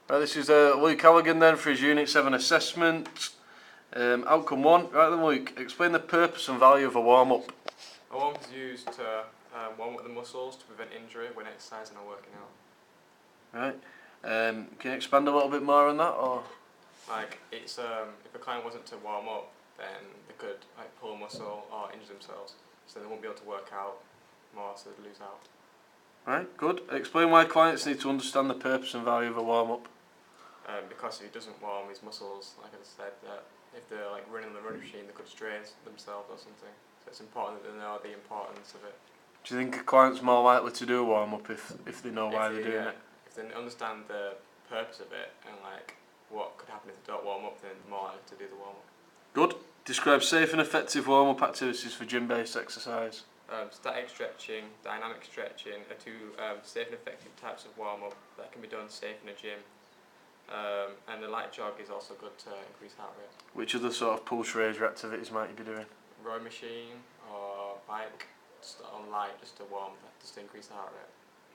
Right, this is Luke Halligan then for his Unit 7 assessment. Outcome 1. Right then Luke, explain the purpose and value of a warm-up. A warm-up is used to warm up the muscles to prevent injury when exercising or working out. Right. Can you expand a little bit more on that? Or Like, it's if a client wasn't to warm up, then they could pull a muscle or injure themselves, so they won't be able to work out more, so they'd lose out. Right, good. Explain why clients need to understand the purpose and value of a warm-up. Because if he doesn't warm his muscles, like I said, that if they're running the running machine, they could strain themselves or something. So it's important that they know the importance of it. Do you think a client's more likely to do a warm-up if they know why they're doing it? If they understand the purpose of it and what could happen if they don't warm up, then they're more likely to do the warm-up. Good. Describe safe and effective warm-up activities for gym-based exercise. Static stretching, dynamic stretching are two safe and effective types of warm-up that can be done safe in a gym. And the light jog is also good to increase heart rate. Which other sort of pulse raiser activities might you be doing? Rowing machine or bike, just on light, just to warm, just to increase the heart rate.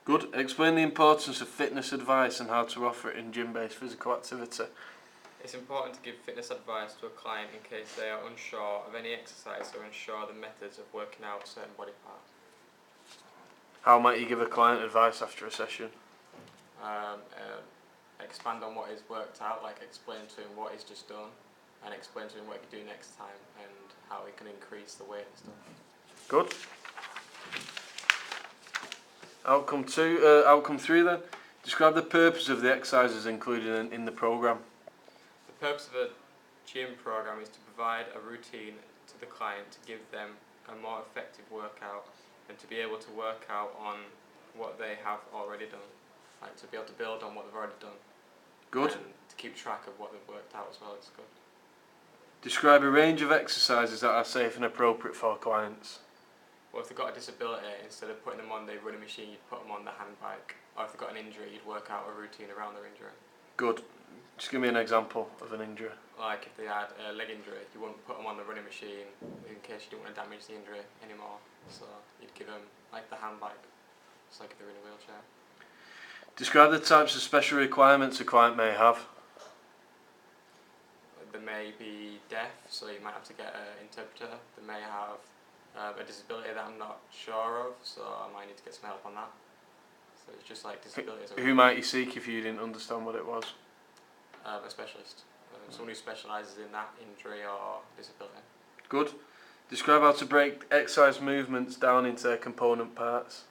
Good. Explain the importance of fitness advice and how to offer it in gym-based physical activity. It's important to give fitness advice to a client in case they are unsure of any exercise or unsure of the methods of working out a certain body part. How might you give a client advice after a session? Expand on what is worked out, explain to him what he's just done, and explain to him what he can do next time and how he can increase the weight and stuff. Good. Outcome 3 then. Describe the purpose of the exercises included in the programme. The purpose of a gym programme is to provide a routine to the client to give them a more effective workout and to be able to work out on what they have already done. To be able to build on what they've already done. Good. And to keep track of what they've worked out as well, it's good. Describe a range of exercises that are safe and appropriate for clients. Well, if they've got a disability, instead of putting them on the running machine, you'd put them on the hand bike. Or if they've got an injury, you'd work out a routine around their injury. Good. Just give me an example of an injury. Like if they had a leg injury, you wouldn't put them on the running machine in case you didn't want to damage the injury anymore. So you'd give them the hand bike. It's like if they're in a wheelchair. Describe the types of special requirements a client may have. They may be deaf, so you might have to get an interpreter. They may have a disability that I'm not sure of, so I might need to get some help on that. So it's just disabilities. Who might you seek if you didn't understand what it was? A specialist. Someone who specialises in that injury or disability. Good. Describe how to break exercise movements down into their component parts.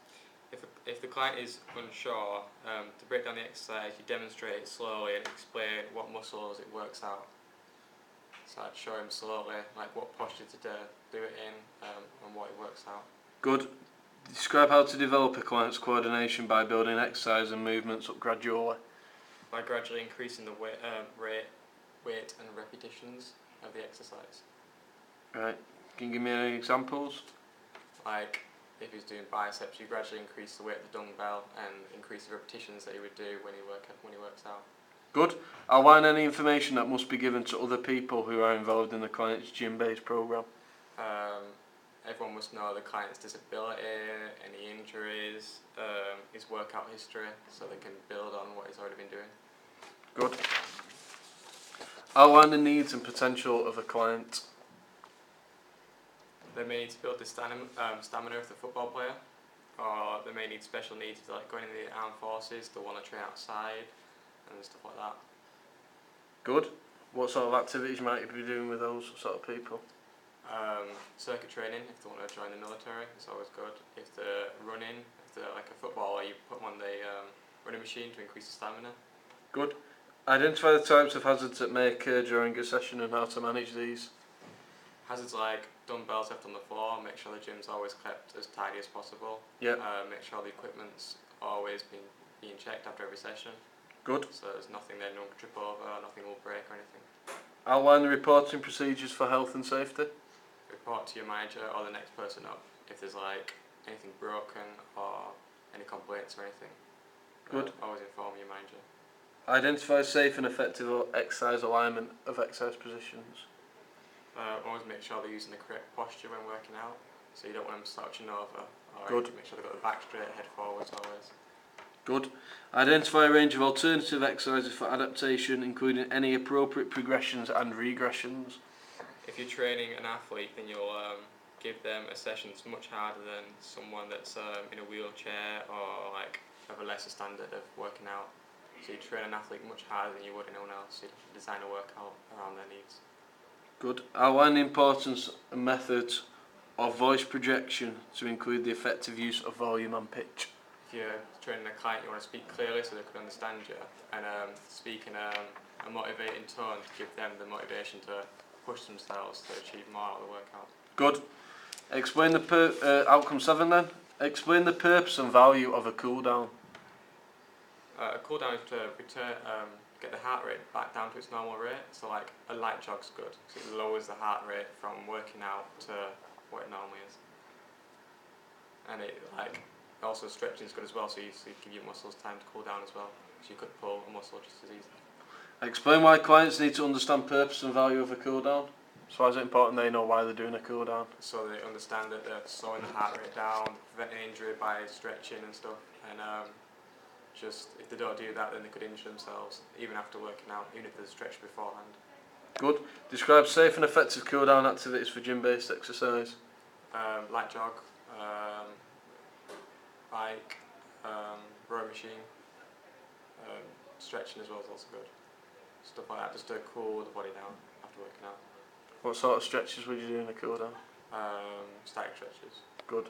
If the client is unsure, to break down the exercise, you demonstrate it slowly and explain what muscles it works out. So I'd show him slowly, what posture to do it in and what it works out. Good. Describe how to develop a client's coordination by building exercise and movements up gradually. By gradually increasing the weight and repetitions of the exercise. Right. Can you give me any examples? If he's doing biceps, you gradually increase the weight of the dumbbell and increase the repetitions that he would do when he works out. Good. Outline any information that must be given to other people who are involved in the client's gym-based programme. Everyone must know the client's disability, any injuries, his workout history, so they can build on what he's already been doing. Good. Outline the needs and potential of a client. They may need to build the stamina of the football player, or they may need special needs going into the armed forces, they want to train outside and stuff like that. Good. What sort of activities might you be doing with those sort of people? Circuit training, if they want to join the military, it's always good. If they're running, if they're like a footballer, you put them on the running machine to increase the stamina. Good. Identify the types of hazards that may occur during a session and how to manage these. Hazards like dumbbells left on the floor, make sure the gym's always kept as tidy as possible. Yeah. Make sure the equipment's always being checked after every session. Good. So there's nothing there, no one can trip over, nothing will break or anything. Outline the reporting procedures for health and safety. Report to your manager or the next person up if there's anything broken or any complaints or anything. Good. Always inform your manager. Identify safe and effective exercise alignment of exercise positions. Always make sure they're using the correct posture when working out, so you don't want them slouching over. Or Good. Make sure they've got the back straight, head forwards always. Good. Identify a range of alternative exercises for adaptation, including any appropriate progressions and regressions. If you're training an athlete, then you'll give them a session that's much harder than someone that's in a wheelchair or like of a lesser standard of working out. So you train an athlete much harder than you would anyone else. You design a workout around their needs. Good. Outline the importance and methods of voice projection to include the effective use of volume and pitch. If you're training a client, you want to speak clearly so they can understand you, and speak in a motivating tone to give them the motivation to push themselves to achieve more out of the workout. Good. Explain the outcome 7 then. Explain the purpose and value of a cool down. A cool down is to get the heart rate back down to its normal rate. So like a light jog's good because it lowers the heart rate from working out to what it normally is. And it also stretching is good as well, so you give your muscles time to cool down as well. So you could pull a muscle just as easily. Explain why clients need to understand purpose and value of a cool down. So why is it important they know why they're doing a cool down? So they understand that they're slowing the heart rate down, preventing injury by stretching and stuff. And just if they don't do that, then they could injure themselves even after working out, even if they stretched beforehand. Good. Describe safe and effective cool down activities for gym-based exercise. Light jog, bike, row machine, stretching as well is also good. Stuff like that, just to cool the body down after working out. What sort of stretches would you do in a cool down? Static stretches. Good.